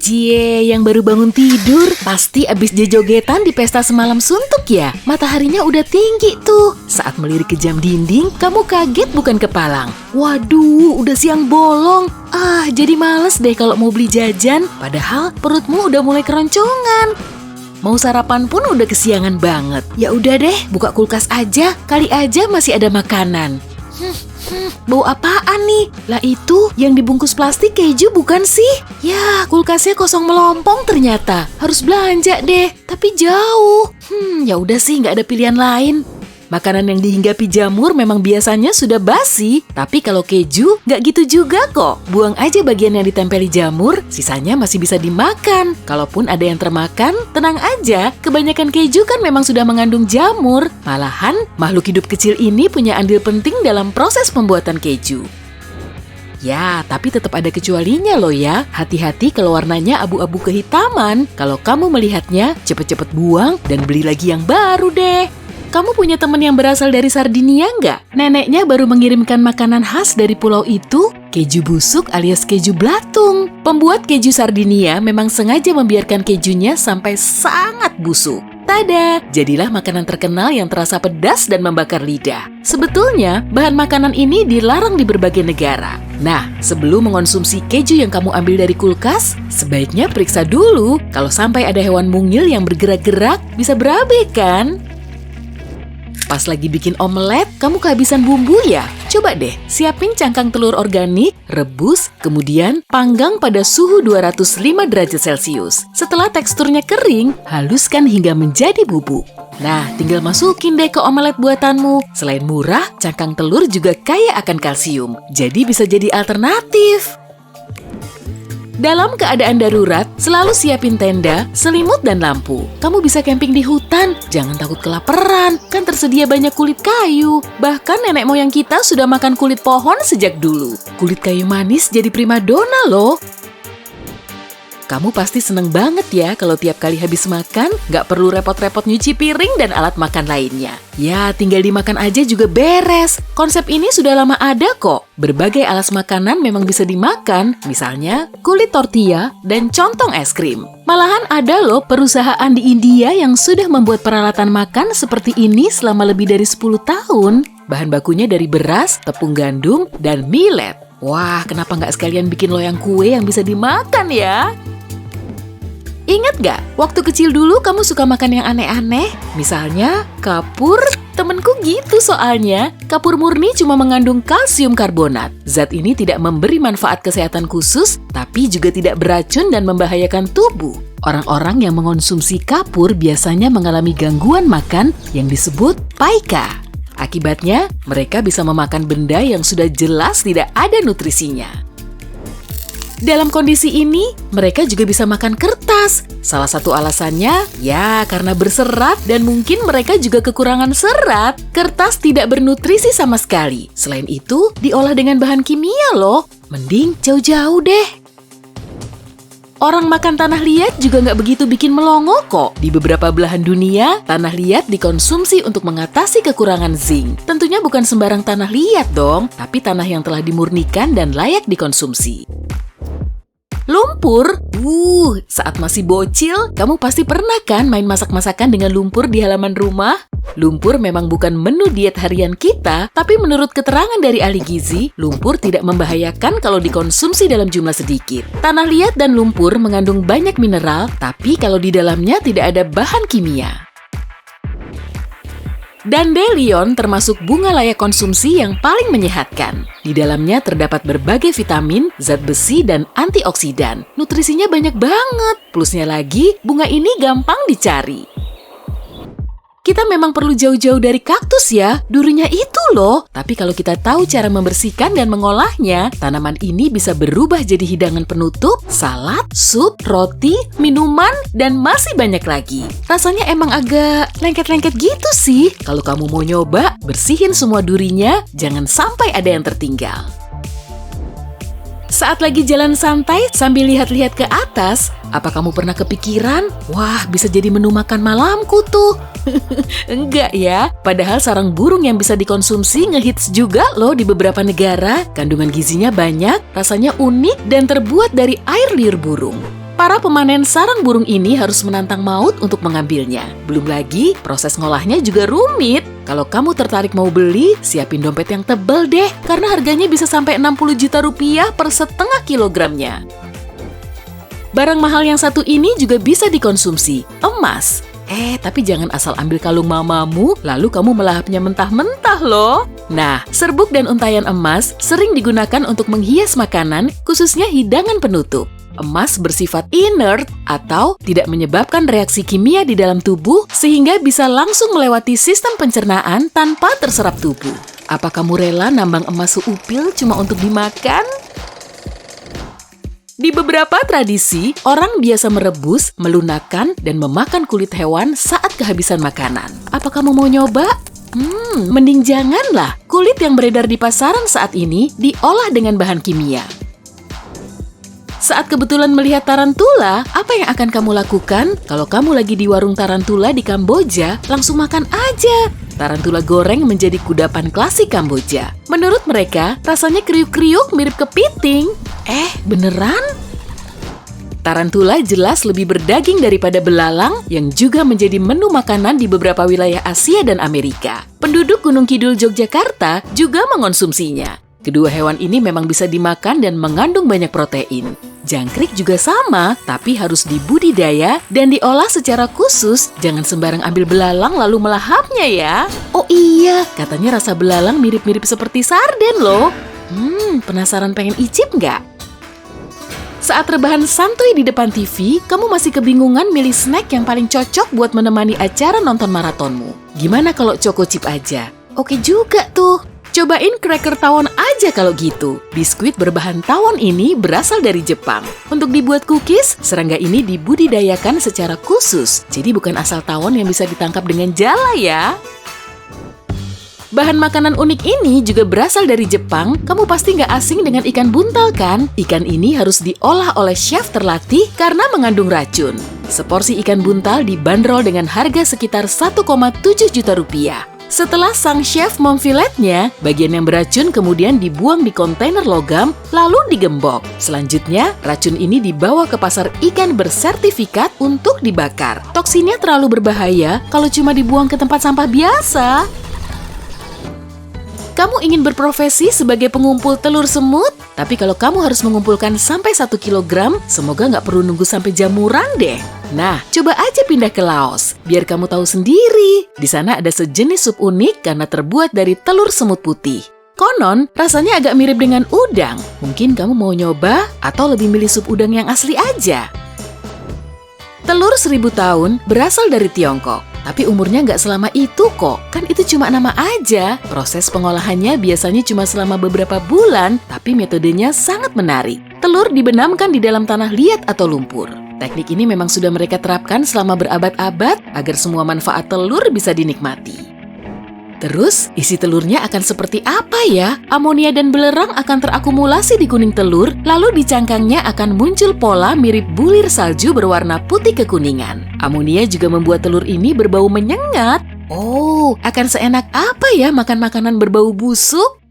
Cie, yang baru bangun tidur, pasti abis jogetan di pesta semalam suntuk ya? Mataharinya udah tinggi tuh. Saat melirik ke jam dinding, kamu kaget bukan kepalang? Waduh, udah siang bolong. Jadi males deh kalau mau beli jajan, padahal perutmu udah mulai keroncongan. Mau sarapan pun udah kesiangan banget. Ya udah deh, buka kulkas aja, kali aja masih ada makanan. Bau apaan nih? Lah itu yang dibungkus plastik keju bukan sih? Ya, kulkasnya kosong melompong ternyata. Harus belanja deh, tapi jauh. Ya udah sih, nggak ada pilihan lain. Makanan yang dihinggapi jamur memang biasanya sudah basi, tapi kalau keju nggak gitu juga kok. Buang aja bagian yang ditempeli jamur, sisanya masih bisa dimakan. Kalaupun ada yang termakan, tenang aja, kebanyakan keju kan memang sudah mengandung jamur. Malahan, makhluk hidup kecil ini punya andil penting dalam proses pembuatan keju. Ya, tapi tetap ada kecualinya loh ya. Hati-hati kalau warnanya abu-abu kehitaman. Kalau kamu melihatnya, cepet-cepet buang dan beli lagi yang baru deh. Kamu punya teman yang berasal dari Sardinia nggak? Neneknya baru mengirimkan makanan khas dari pulau itu, keju busuk alias keju belatung. Pembuat keju Sardinia memang sengaja membiarkan kejunya sampai sangat busuk. Tada! Jadilah makanan terkenal yang terasa pedas dan membakar lidah. Sebetulnya, bahan makanan ini dilarang di berbagai negara. Nah, sebelum mengonsumsi keju yang kamu ambil dari kulkas, sebaiknya periksa dulu. Kalau sampai ada hewan mungil yang bergerak-gerak, bisa berabe kan? Pas lagi bikin omelet, kamu kehabisan bumbu ya? Coba deh, siapin cangkang telur organik, rebus, kemudian panggang pada suhu 205 derajat Celcius. Setelah teksturnya kering, haluskan hingga menjadi bubuk. Nah, tinggal masukin deh ke omelet buatanmu. Selain murah, cangkang telur juga kaya akan kalsium, jadi bisa jadi alternatif. Dalam keadaan darurat, selalu siapin tenda, selimut, dan lampu. Kamu bisa camping di hutan, jangan takut kelaparan, kan tersedia banyak kulit kayu. Bahkan nenek moyang kita sudah makan kulit pohon sejak dulu. Kulit kayu manis jadi primadona loh. Kamu pasti seneng banget ya kalau tiap kali habis makan, nggak perlu repot-repot nyuci piring dan alat makan lainnya. Ya, tinggal dimakan aja juga beres. Konsep ini sudah lama ada kok. Berbagai alas makanan memang bisa dimakan, misalnya kulit tortilla dan contong es krim. Malahan ada loh perusahaan di India yang sudah membuat peralatan makan seperti ini selama lebih dari 10 tahun. Bahan bakunya dari beras, tepung gandum, dan millet. Wah, kenapa nggak sekalian bikin loyang kue yang bisa dimakan ya? Ingat gak, waktu kecil dulu kamu suka makan yang aneh-aneh? Misalnya, kapur. Temenku gitu soalnya. Kapur murni cuma mengandung kalsium karbonat. Zat ini tidak memberi manfaat kesehatan khusus, tapi juga tidak beracun dan membahayakan tubuh. Orang-orang yang mengonsumsi kapur biasanya mengalami gangguan makan yang disebut paika. Akibatnya, mereka bisa memakan benda yang sudah jelas tidak ada nutrisinya. Dalam kondisi ini, mereka juga bisa makan kertas. Salah satu alasannya, ya karena berserat dan mungkin mereka juga kekurangan serat. Kertas tidak bernutrisi sama sekali. Selain itu, diolah dengan bahan kimia loh. Mending jauh-jauh deh. Orang makan tanah liat juga nggak begitu bikin melongo kok. Di beberapa belahan dunia, tanah liat dikonsumsi untuk mengatasi kekurangan zinc. Tentunya bukan sembarang tanah liat dong, tapi tanah yang telah dimurnikan dan layak dikonsumsi. Lumpur? Saat masih bocil, kamu pasti pernah kan main masak-masakan dengan lumpur di halaman rumah? Lumpur memang bukan menu diet harian kita, tapi menurut keterangan dari ahli gizi, lumpur tidak membahayakan kalau dikonsumsi dalam jumlah sedikit. Tanah liat dan lumpur mengandung banyak mineral, tapi kalau di dalamnya tidak ada bahan kimia. Dandelion termasuk bunga layak konsumsi yang paling menyehatkan. Di dalamnya terdapat berbagai vitamin, zat besi, dan antioksidan. Nutrisinya banyak banget. Plusnya lagi, bunga ini gampang dicari. Kita memang perlu jauh-jauh dari kaktus ya, durinya itu loh. Tapi kalau kita tahu cara membersihkan dan mengolahnya, tanaman ini bisa berubah jadi hidangan penutup, salad, sup, roti, minuman, dan masih banyak lagi. Rasanya emang agak lengket-lengket gitu sih. Kalau kamu mau nyoba, bersihin semua durinya, jangan sampai ada yang tertinggal. Saat lagi jalan santai sambil lihat-lihat ke atas, apa kamu pernah kepikiran, wah bisa jadi menu makan malamku tuh? Enggak ya, padahal sarang burung yang bisa dikonsumsi ngehits juga loh di beberapa negara. Kandungan gizinya banyak, rasanya unik, dan terbuat dari air liur burung. Para pemanen sarang burung ini harus menantang maut untuk mengambilnya. Belum lagi, proses ngolahnya juga rumit. Kalau kamu tertarik mau beli, siapin dompet yang tebal deh, karena harganya bisa sampai 60 juta rupiah per setengah kilogramnya. Barang mahal yang satu ini juga bisa dikonsumsi, emas. Tapi jangan asal ambil kalung mamamu, lalu kamu melahapnya mentah-mentah loh. Nah, serbuk dan untayan emas sering digunakan untuk menghias makanan, khususnya hidangan penutup. Emas bersifat inert atau tidak menyebabkan reaksi kimia di dalam tubuh sehingga bisa langsung melewati sistem pencernaan tanpa terserap tubuh. Apa kamu rela nambang emas seupil cuma untuk dimakan? Di beberapa tradisi, orang biasa merebus, melunakkan, dan memakan kulit hewan saat kehabisan makanan. Apa kamu mau nyoba? Mending janganlah. Kulit yang beredar di pasaran saat ini diolah dengan bahan kimia. Saat kebetulan melihat tarantula, apa yang akan kamu lakukan? Kalau kamu lagi di warung tarantula di Kamboja, langsung makan aja. Tarantula goreng menjadi kudapan klasik Kamboja. Menurut mereka, rasanya kriuk-kriuk mirip kepiting. Beneran? Tarantula jelas lebih berdaging daripada belalang yang juga menjadi menu makanan di beberapa wilayah Asia dan Amerika. Penduduk Gunung Kidul Yogyakarta juga mengonsumsinya. Kedua hewan ini memang bisa dimakan dan mengandung banyak protein. Jangkrik juga sama, tapi harus dibudidaya dan diolah secara khusus. Jangan sembarang ambil belalang lalu melahapnya ya. Oh iya, katanya rasa belalang mirip-mirip seperti sarden loh. Penasaran pengen icip nggak? Saat rebahan santuy di depan TV, kamu masih kebingungan milih snack yang paling cocok buat menemani acara nonton maratonmu. Gimana kalau Choco Chip aja? Oke juga tuh. Cobain cracker tawon aja kalau gitu. Biskuit berbahan tawon ini berasal dari Jepang. Untuk dibuat cookies, serangga ini dibudidayakan secara khusus. Jadi bukan asal tawon yang bisa ditangkap dengan jala ya. Bahan makanan unik ini juga berasal dari Jepang. Kamu pasti nggak asing dengan ikan buntal kan? Ikan ini harus diolah oleh chef terlatih karena mengandung racun. Seporsi ikan buntal dibanderol dengan harga sekitar 1,7 juta rupiah. Setelah sang chef memfiletnya, bagian yang beracun kemudian dibuang di kontainer logam, lalu digembok. Selanjutnya, racun ini dibawa ke pasar ikan bersertifikat untuk dibakar. Toksinnya terlalu berbahaya kalau cuma dibuang ke tempat sampah biasa. Kamu ingin berprofesi sebagai pengumpul telur semut? Tapi kalau kamu harus mengumpulkan sampai 1 kilogram, semoga nggak perlu nunggu sampai jamuran deh. Nah, coba aja pindah ke Laos, biar kamu tahu sendiri. Di sana ada sejenis sup unik karena terbuat dari telur semut putih. Konon, rasanya agak mirip dengan udang. Mungkin kamu mau nyoba atau lebih milih sup udang yang asli aja. Telur 1000 tahun berasal dari Tiongkok. Tapi umurnya nggak selama itu kok, kan itu cuma nama aja. Proses pengolahannya biasanya cuma selama beberapa bulan, tapi metodenya sangat menarik. Telur dibenamkan di dalam tanah liat atau lumpur. Teknik ini memang sudah mereka terapkan selama berabad-abad agar semua manfaat telur bisa dinikmati. Terus, isi telurnya akan seperti apa ya? Amonia dan belerang akan terakumulasi di kuning telur, lalu di cangkangnya akan muncul pola mirip bulir salju berwarna putih kekuningan. Amonia juga membuat telur ini berbau menyengat. Oh, akan seenak apa ya makan makanan berbau busuk?